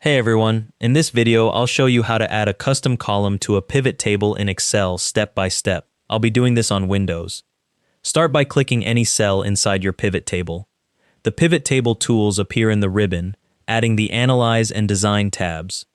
Hey everyone, in this video I'll show you how to add a custom column to a pivot table in Excel step by step. I'll be doing this on Windows. Start by clicking any cell inside your pivot table. The pivot table tools appear in the ribbon, adding the Analyze and Design tabs.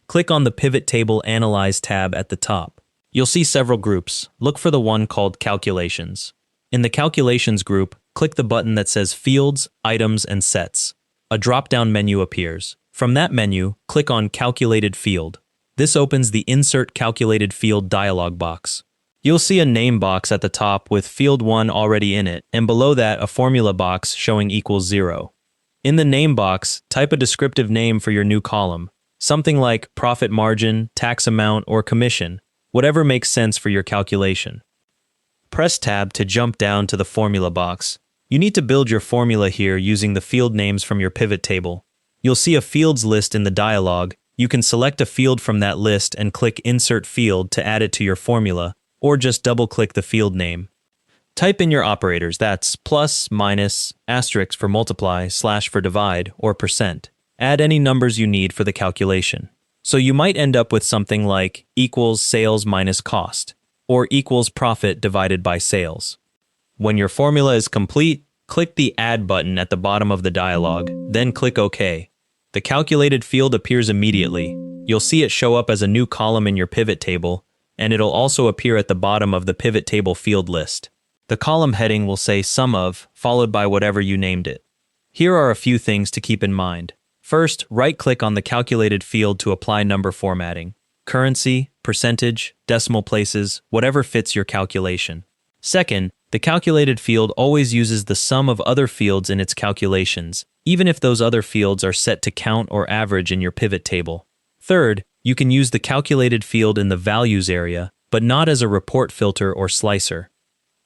Click on the Pivot Table Analyze tab at the top. You'll see several groups. Look for the one called Calculations. In the Calculations group, click the button that says Fields, Items, and Sets. A drop-down menu appears. From that menu, click on Calculated Field. This opens the Insert Calculated Field dialog box. You'll see a name box at the top with Field 1 already in it, and below that a formula box showing equals 0. In the name box, type a descriptive name for your new column, something like profit margin, tax amount, or commission, whatever makes sense for your calculation. Press Tab to jump down to the formula box. You need to build your formula here using the field names from your pivot table. You'll see a fields list in the dialog. You can select a field from that list and click Insert Field to add it to your formula, or just double-click the field name. Type in your operators, that's plus, minus, asterisk for multiply, slash for divide, or percent. Add any numbers you need for the calculation. So you might end up with something like equals sales minus cost, or equals profit divided by sales. When your formula is complete, click the Add button at the bottom of the dialog, then click OK. The calculated field appears immediately. You'll see it show up as a new column in your pivot table, and it'll also appear at the bottom of the pivot table field list. The column heading will say Sum of, followed by whatever you named it. Here are a few things to keep in mind. First, right-click on the calculated field to apply number formatting. Currency, percentage, decimal places, whatever fits your calculation. Second, the calculated field always uses the sum of other fields in its calculations, even if those other fields are set to count or average in your pivot table. Third, you can use the calculated field in the values area, but not as a report filter or slicer.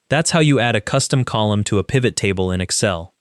That's how you add a custom column to a pivot table in Excel.